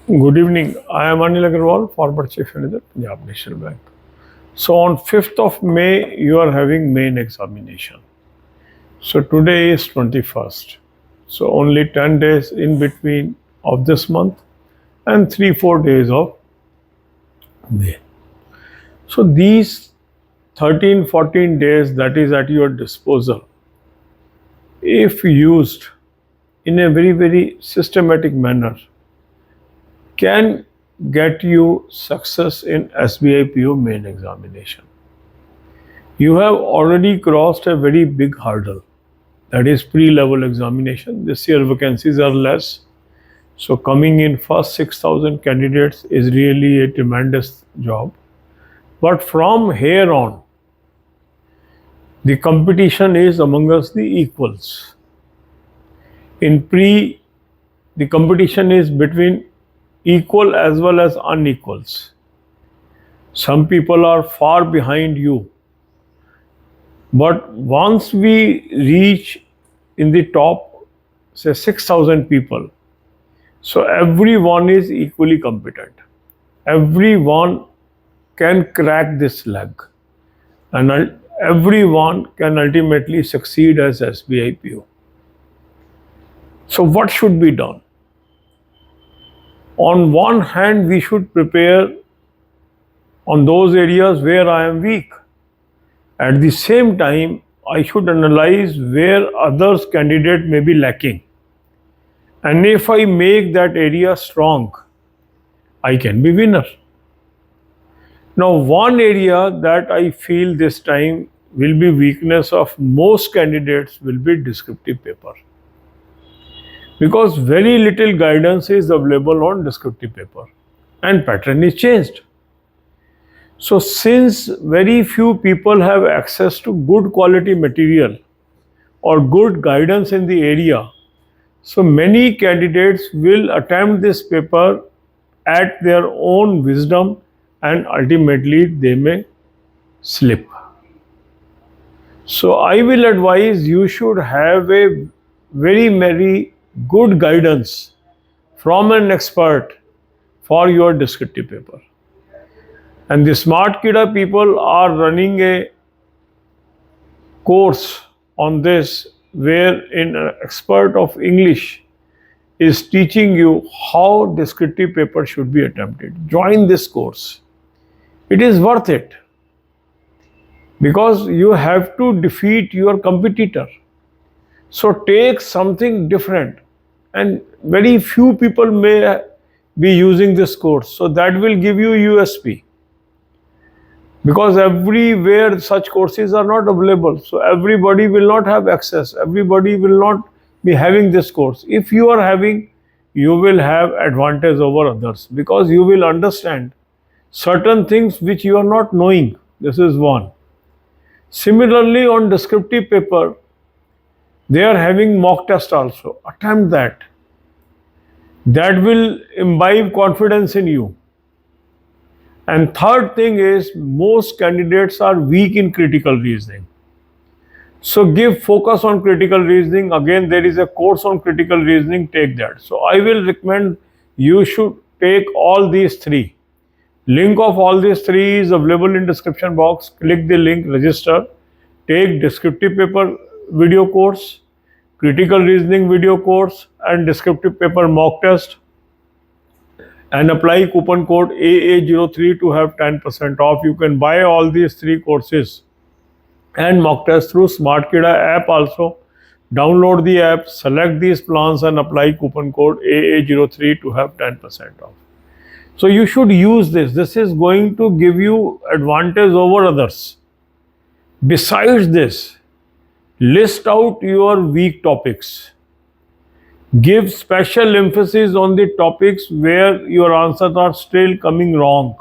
Good evening. I am Anil Agarwal, former Chief Manager, Punjab National Bank. So on 5th of May, you are having main examination. So today is 21st. So only 10 days in between of this month and 3-4 days of May. So these 13-14 days that is at your disposal, if used in a very systematic manner, can get you success in SBI PO main examination. You have already crossed a very big hurdle, that is pre-level examination. This year vacancies are less, so coming in first 6,000 candidates is really a tremendous job. But from here on, the competition is among us the equals. In pre, the competition is between equal as well as unequals. Some people are far behind you, but once we reach in the top, say 6,000 people, so everyone is equally competent. Everyone can crack this leg, and everyone can ultimately succeed as SBI PO. So what should be done? On one hand, we should prepare on those areas where I am weak. At the same time, I should analyze where others candidate may be lacking. And if I make that area strong, I can be winner. Now, one area that I feel this time will be weakness of most candidates will be descriptive paper. Because very little guidance is available on descriptive paper and pattern is changed. So since very few people have access to good quality material or good guidance in the area, so many candidates will attempt this paper at their own wisdom and ultimately they may slip. So I will advise you should have a very good guidance from an expert for your descriptive paper. And the Smart Kida people are running a course on this where an expert of English is teaching you how descriptive paper should be attempted. Join this course. It is worth it because you have to defeat your competitor. So take something different, and very few people may be using this course. So that will give you USP. Because everywhere such courses are not available, so everybody will not have access, everybody will not be having this course. If you are having, you will have advantage over others because you will understand certain things which you are not knowing. This is one. Similarly, on descriptive paper, they are having mock test also. Attempt that. That will imbibe confidence in you. And third thing is, most candidates are weak in critical reasoning. So give focus on critical reasoning. Again, there is a course on critical reasoning, take that. So I will recommend you should take all these three. Link of all these three is available in description box. Click the link, register, take descriptive paper video course, critical reasoning video course and descriptive paper mock test, and apply coupon code AA03 to have 10% off. You can buy all these three courses and mock test through Smart Kida app also. Download the app, select these plans and apply coupon code AA03 to have 10% off. So you should use this. This is going to give you advantage over others. Besides this, list out your weak topics. Give special emphasis on the topics where your answers are still coming wrong.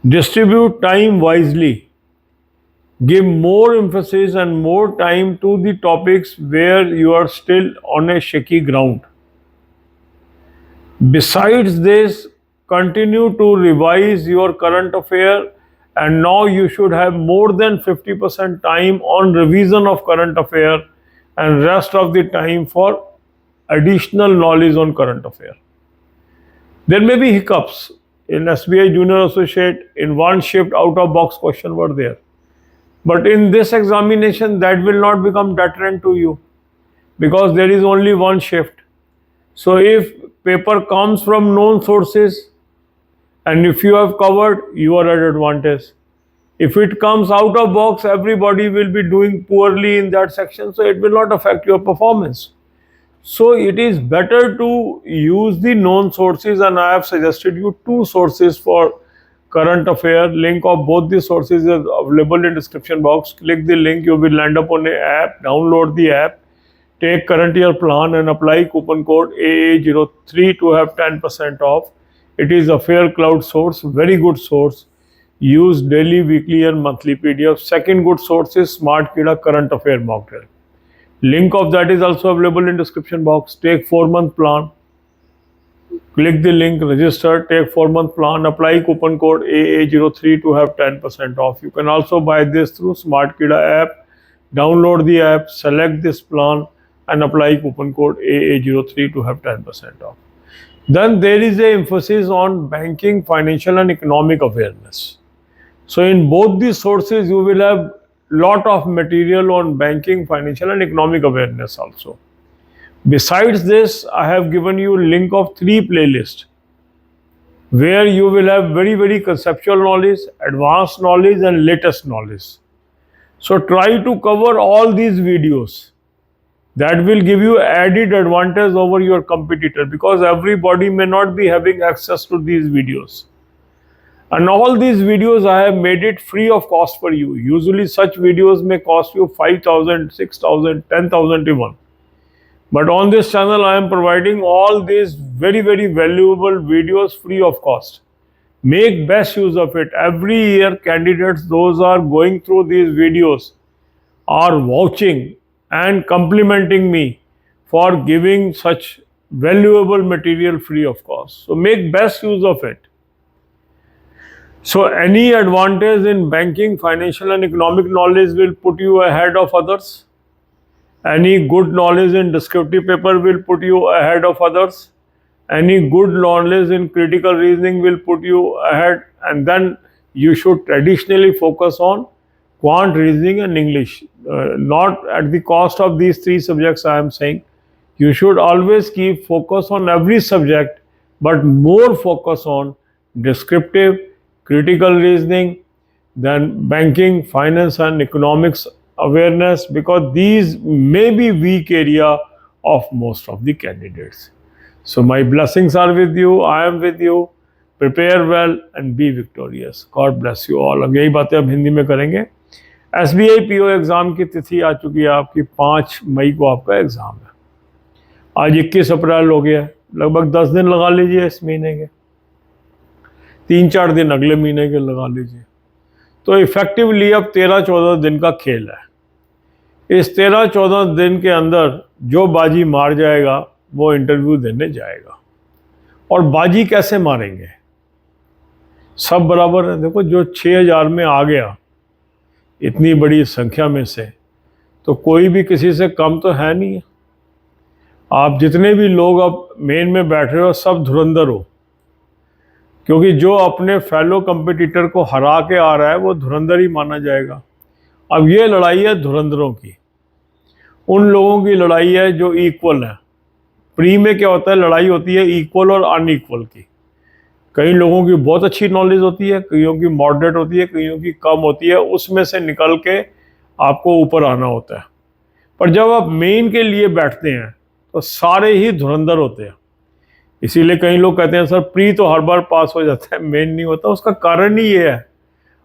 Distribute time wisely. Give more emphasis and more time to the topics where you are still on a shaky ground. Besides this, continue to revise your current affair, and now you should have more than 50% time on revision of current affair and rest of the time for additional knowledge on current affair. There may be hiccups in SBI Junior Associate. In one shift, out of box question were there. But in this examination, that will not become deterrent to you because there is only one shift. So if paper comes from known sources and if you have covered, you are at advantage. If it comes out of box, everybody will be doing poorly in that section, so it will not affect your performance. So it is better to use the known sources, and I have suggested you two sources for current affair. Link of both the sources is available in description box. Click the link, you will land up on an app, download the app, take current year plan and apply coupon code AA03 to have 10% off. It is a fair cloud source, very good source. Use daily, weekly and monthly PDF. Second good source is Smart Kida current affair mock drill. Link of that is also available in description box. Take 4-month plan. Click the link, register, take 4-month plan, apply coupon code AA03 to have 10% off. You can also buy this through Smart Kida app. Download the app, select this plan and apply coupon code AA03 to have 10% off. Then there is a emphasis on banking, financial and economic awareness. So in both these sources, you will have lot of material on banking, financial and economic awareness also. Besides this, I have given you link of 3 playlists where you will have very conceptual knowledge, advanced knowledge and latest knowledge. So try to cover all these videos. That will give you added advantage over your competitor because everybody may not be having access to these videos. And all these videos I have made it free of cost for you. Usually such videos may cost you 5,000, 6,000, 10,000 even. But on this channel I am providing all these very valuable videos free of cost. Make best use of it. Every year candidates, those are going through these videos, are vouching and complimenting me for giving such valuable material free of cost. So make best use of it. So any advantage in banking, financial and economic knowledge will put you ahead of others. Any good knowledge in descriptive paper will put you ahead of others. Any good knowledge in critical reasoning will put you ahead, and then you should traditionally focus on quant, reasoning and English. Not at the cost of these 3 subjects I am saying. You should always keep focus on every subject, but more focus on descriptive, critical reasoning, then banking, finance and economics awareness, because these may be weak area of most of the candidates. So my blessings are with you. I am with you. Prepare well and be victorious. God bless you all. अब यही बातें अब हिंदी में करेंगे. SBI PO exam की तिथि आ चुकी है आपकी. 5 मई को आपका एग्ज़ाम है. आज 21 अप्रैल हो गया. लगभग 10 दिन लगा लीजिए इस महीने के. 3-4 दिन अगले महीने के लगा लीजिए. तो इफेक्टिवली अब 13-14 दिन का खेल है. इस 13-14 दिन के अंदर जो बाजी मार जाएगा वो इंटरव्यू देने जाएगा. और बाजी कैसे मारेंगे? सब बराबर है. देखो, जो 6000 में आ गया इतनी बड़ी संख्या में से, तो कोई भी किसी से कम तो है नहीं है. आप जितने भी लोग अब मेन में बैठ रहे हो सब धुरंधर हो, क्योंकि जो अपने फेलो कंपटीटर को हरा के आ रहा है वो धुरंधर ही माना जाएगा. अब ये लड़ाई है धुरंधरों की. उन लोगों की लड़ाई है जो इक्वल है. प्री में क्या होता है? लड़ाई होती है इक्वल और अनइक्वल की. कई लोगों की बहुत अच्छी नॉलेज होती है, कईयों की मॉडरेट होती है, कईयों की कम होती है. उसमें से निकल के आपको ऊपर आना होता है. पर जब आप मेन के लिए बैठते हैं तो सारे ही धुरंधर होते हैं. इसीलिए कई लोग कहते हैं सर प्री तो हर बार पास हो जाता है, मेन नहीं होता. उसका कारण ही ये है,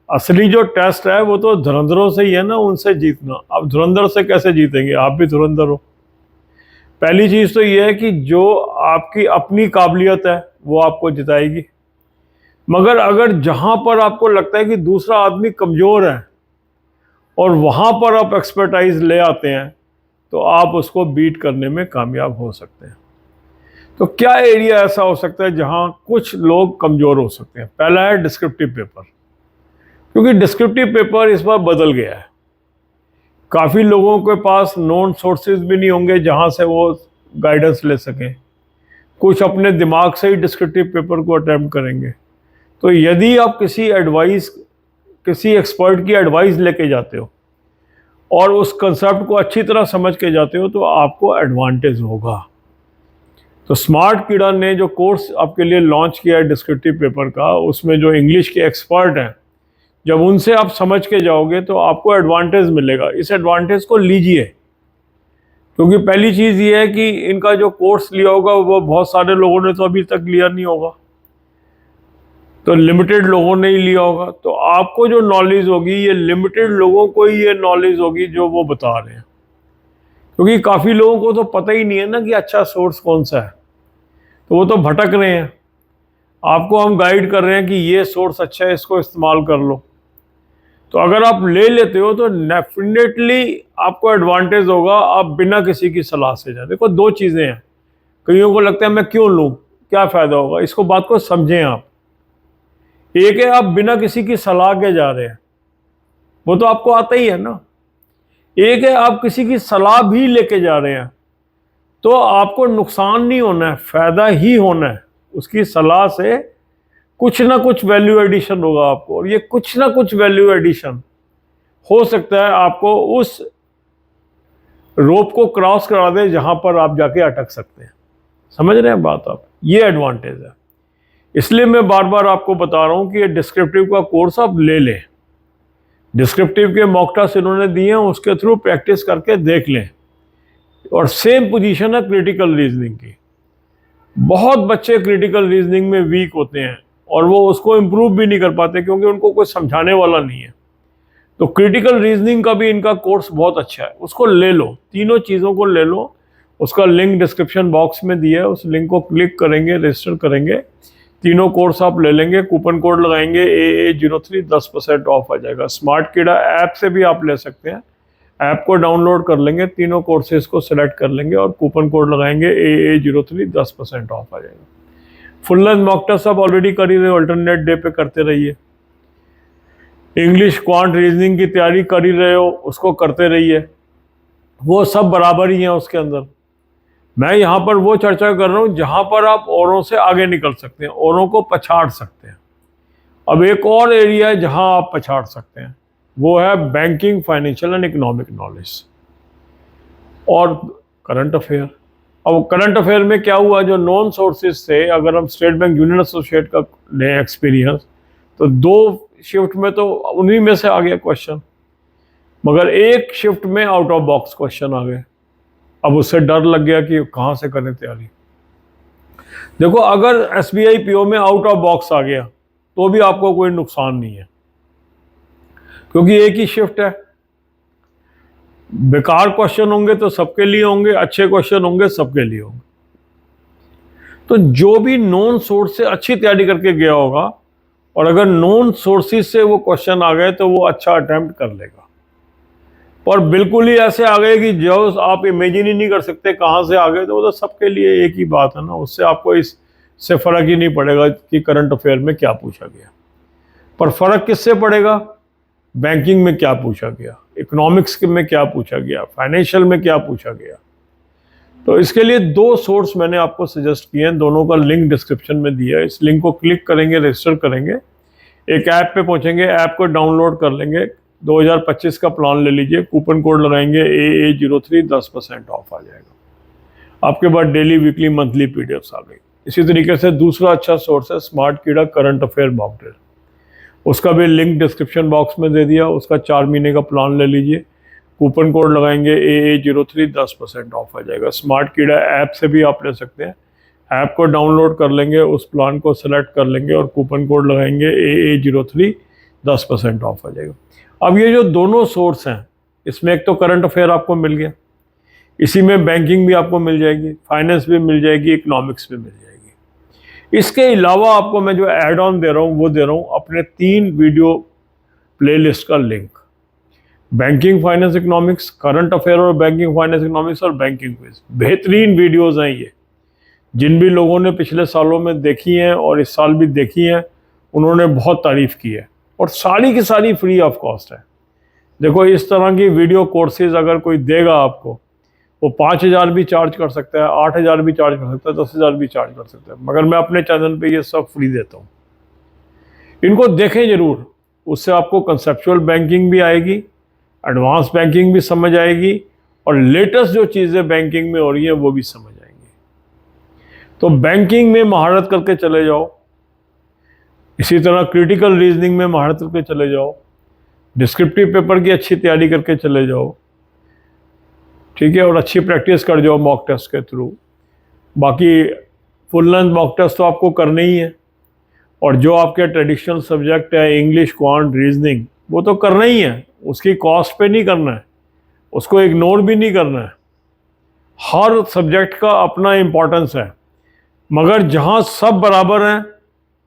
असली जो टेस्ट है वो तो धुरंधरों से ही है ना, उनसे जीतना. अब धुरंधर से कैसे जीतेंगे? आप भी धुरंधर हो. पहली चीज़ तो ये है कि जो आपकी अपनी काबिलियत है वो आपको जिताएगी. मगर अगर जहाँ पर आपको लगता है कि दूसरा आदमी कमज़ोर है और वहाँ पर आप एक्सपर्टाइज ले आते हैं तो आप उसको बीट करने में कामयाब हो सकते हैं. तो क्या एरिया ऐसा हो सकता है जहाँ कुछ लोग कमज़ोर हो सकते हैं? पहला है डिस्क्रिप्टिव पेपर, क्योंकि डिस्क्रिप्टिव पेपर इस बार बदल गया है. काफ़ी लोगों के पास नोन सोर्सेज भी नहीं होंगे जहाँ से वो गाइडेंस ले सकें. कुछ अपने दिमाग से ही डिस्क्रिप्टिव पेपर को अटेम्प्ट करेंगे। तो यदि आप किसी एक्सपर्ट की एडवाइस लेके जाते हो और उस कंसेप्ट को अच्छी तरह समझ के जाते हो तो आपको एडवांटेज होगा। तो स्मार्ट कीड़ा ने जो कोर्स आपके लिए लॉन्च किया है डिस्क्रिप्टिव पेपर का, उसमें जो इंग्लिश के एक्सपर्ट हैं, जब उनसे आप समझ के जाओगे तो आपको एडवांटेज मिलेगा। इस एडवांटेज को लीजिए, क्योंकि पहली चीज़ ये है कि इनका जो कोर्स लिया होगा वो बहुत सारे लोगों ने तो अभी तक लिया नहीं होगा, तो लिमिटेड लोगों ने ही लिया होगा। तो आपको जो नॉलेज होगी ये लिमिटेड लोगों को ही ये नॉलेज होगी जो वो बता रहे हैं, क्योंकि काफ़ी लोगों को तो पता ही नहीं है ना कि अच्छा सोर्स कौन सा है, तो वो तो भटक रहे हैं। आपको हम गाइड कर रहे हैं कि ये सोर्स अच्छा है, इसको इस्तेमाल कर लो। तो अगर आप ले लेते हो तो डेफिनेटली आपको एडवांटेज होगा, आप बिना किसी की सलाह से जाए। देखो दो चीज़ें हैं, कईयों को लगता है मैं क्यों लूँ, क्या फ़ायदा होगा, इसको बात को समझें आप। एक है आप बिना किसी की सलाह के जा रहे हैं, वो तो आपको आता ही है ना। एक है आप किसी की सलाह भी लेके जा रहे हैं, तो आपको नुकसान नहीं होना है, फ़ायदा ही होना है। उसकी सलाह से कुछ ना कुछ वैल्यू एडिशन होगा आपको, और ये कुछ ना कुछ वैल्यू एडिशन हो सकता है आपको उस रोप को क्रॉस करा दे जहां पर आप जाके अटक सकते हैं। समझ रहे हैं बात आप? ये एडवांटेज है। इसलिए मैं बार बार आपको बता रहा हूं कि ये डिस्क्रिप्टिव का कोर्स आप ले लें। डिस्क्रिप्टिव के मॉक टेस्ट इन्होंने दिए हैं, उसके थ्रू प्रैक्टिस करके देख लें। और सेम पोजीशन है क्रिटिकल रीजनिंग की। बहुत बच्चे क्रिटिकल रीजनिंग में वीक होते हैं और वो उसको इम्प्रूव भी नहीं कर पाते क्योंकि उनको कोई समझाने वाला नहीं है। तो क्रिटिकल रीजनिंग का भी इनका कोर्स बहुत अच्छा है, उसको ले लो, तीनों चीज़ों को ले लो। उसका लिंक डिस्क्रिप्शन बॉक्स में दिया है, उस लिंक को क्लिक करेंगे, रजिस्टर करेंगे, तीनों कोर्स आप ले लेंगे, कूपन कोड लगाएंगे AA03, 10% ऑफ आ जाएगा। स्मार्ट कीड़ा ऐप से भी आप ले सकते हैं, ऐप को डाउनलोड कर लेंगे, तीनों कोर्सेज को सिलेक्ट कर लेंगे और कूपन कोड लगाएंगे AA03, 10% ऑफ आ जाएगा। फुल लेंथ मॉक टेस्ट आप ऑलरेडी कर ही रहे हो, अल्टरनेट डे पे करते रहिए। इंग्लिश क्वांट रीजनिंग की तैयारी कर ही रहे हो, उसको करते रहिए, वो सब बराबर ही हैं उसके अंदर। मैं यहाँ पर वो चर्चा कर रहा हूँ जहाँ पर आप औरों से आगे निकल सकते हैं, औरों को पछाड़ सकते हैं। अब एक और एरिया है जहाँ आप पछाड़ सकते हैं, वो है banking, financial and economic knowledge और करंट अफेयर। अब करंट अफेयर में क्या हुआ, जो नॉन सोर्सेज थे, अगर हम स्टेट बैंक यूनियन एसोसिएट का लें एक्सपीरियंस, तो 2 शिफ्ट में तो उन्हीं में से आ गया क्वेश्चन, मगर एक शिफ्ट में आउट ऑफ बॉक्स क्वेश्चन आ गए। अब उससे डर लग गया कि कहाँ से करें तैयारी। देखो अगर SBI PO में आउट ऑफ बॉक्स आ गया तो भी आपको कोई नुकसान नहीं है, क्योंकि एक ही शिफ्ट है। बेकार क्वेश्चन होंगे तो सबके लिए होंगे, अच्छे क्वेश्चन होंगे सबके लिए होंगे। तो जो भी नॉन सोर्स से अच्छी तैयारी करके गया होगा, और अगर नॉन सोर्सेज से वो क्वेश्चन आ गए तो वो अच्छा अटेम्प्ट कर लेगा। और बिल्कुल ही ऐसे आ गए कि जो आप इमेजिन ही नहीं कर सकते कहाँ से आ गए, तो वो तो सबके लिए एक ही बात है ना, उससे आपको इससे फ़र्क ही नहीं पड़ेगा कि करंट अफेयर में क्या पूछा गया। पर फ़र्क किससे पड़ेगा, बैंकिंग में क्या पूछा गया, इकोनॉमिक्स में क्या पूछा गया, फाइनेंशियल में क्या पूछा गया। तो इसके लिए 2 सोर्स मैंने आपको सजेस्ट किए हैं, दोनों का लिंक डिस्क्रिप्शन में दिया है। इस लिंक को क्लिक करेंगे, रजिस्टर करेंगे, एक ऐप पे पहुंचेंगे, ऐप को डाउनलोड कर लेंगे, 2025 का प्लान ले लीजिए, कूपन कोड लगाएंगे AA03, 10% ऑफ आ जाएगा। आपके पास डेली, वीकली, मंथली PDFs आ गई। इसी तरीके से दूसरा अच्छा सोर्स है स्मार्ट कीड़ा करंट अफेयर मॉक ड्रिल, उसका भी लिंक डिस्क्रिप्शन बॉक्स में दे दिया। उसका 4 महीने का प्लान ले लीजिए, कूपन कोड लगाएंगे AA03, 10% ऑफ आ जाएगा। स्मार्ट कीड़ा ऐप से भी आप ले सकते हैं, ऐप को डाउनलोड कर लेंगे, उस प्लान को सेलेक्ट कर लेंगे और कूपन कोड लगाएंगे AA03, 10% ऑफ आ जाएगा। अब ये जो दोनों सोर्स हैं, इसमें एक तो करंट अफेयर आपको मिल गया, इसी में बैंकिंग भी आपको मिल जाएगी, फाइनेंस भी मिल जाएगी, इकोनॉमिक्स भी मिल जाएगी। इसके अलावा आपको मैं जो ऐड ऑन दे रहा हूँ वो दे रहा हूँ अपने 3 वीडियो प्लेलिस्ट का link, banking, finance, economics, current affair और बैंकिंग, फाइनेंस, इकोनॉमिक्स और बैंकिंग क्विज। बेहतरीन वीडियोज़ हैं ये, जिन भी लोगों ने पिछले सालों में देखी हैं और इस साल भी देखी हैं, उन्होंने बहुत तारीफ़ की है, और सारी की सारी फ्री ऑफ कॉस्ट है। देखो इस तरह की वीडियो कोर्सेज अगर कोई देगा आपको वो 5,000 भी चार्ज कर सकता है, 8,000 भी चार्ज कर सकता है, 10,000 भी चार्ज कर सकता है, मगर मैं अपने चैनल पे ये सब फ्री देता हूँ। इनको देखें ज़रूर, उससे आपको कंसेप्चुअल बैंकिंग भी आएगी, एडवांस बैंकिंग भी समझ आएगी, और लेटेस्ट जो चीज़ें बैंकिंग में हो रही हैं वो भी समझ आएंगी। तो बैंकिंग में महारत करके चले जाओ, इसी तरह क्रिटिकल रीजनिंग में महारत करके चले जाओ, डिस्क्रिप्टिव पेपर की अच्छी तैयारी करके चले जाओ, ठीक है, और अच्छी प्रैक्टिस कर जाओ मॉक टेस्ट के थ्रू। बाकी फुल लेंथ मॉक टेस्ट तो आपको करना ही है, और जो आपके ट्रेडिशनल सब्जेक्ट है इंग्लिश, क्वांट, रीजनिंग, वो तो करना ही है, उसकी कॉस्ट पे नहीं करना है, उसको इग्नोर भी नहीं करना है। हर सब्जेक्ट का अपना इम्पोर्टेंस है, मगर जहाँ सब बराबर हैं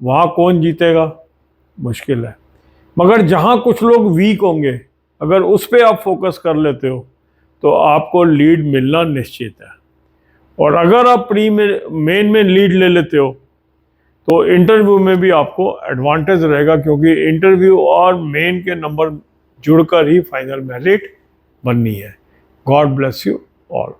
वहाँ कौन जीतेगा, मुश्किल है। मगर जहाँ कुछ लोग वीक होंगे, अगर उस पर आप फोकस कर लेते हो तो आपको लीड मिलना निश्चित है। और अगर आप प्री मेन में लीड ले लेते हो तो इंटरव्यू में भी आपको एडवांटेज रहेगा, क्योंकि इंटरव्यू और मेन के नंबर जुड़कर ही फाइनल मेरिट बननी है। God bless you all.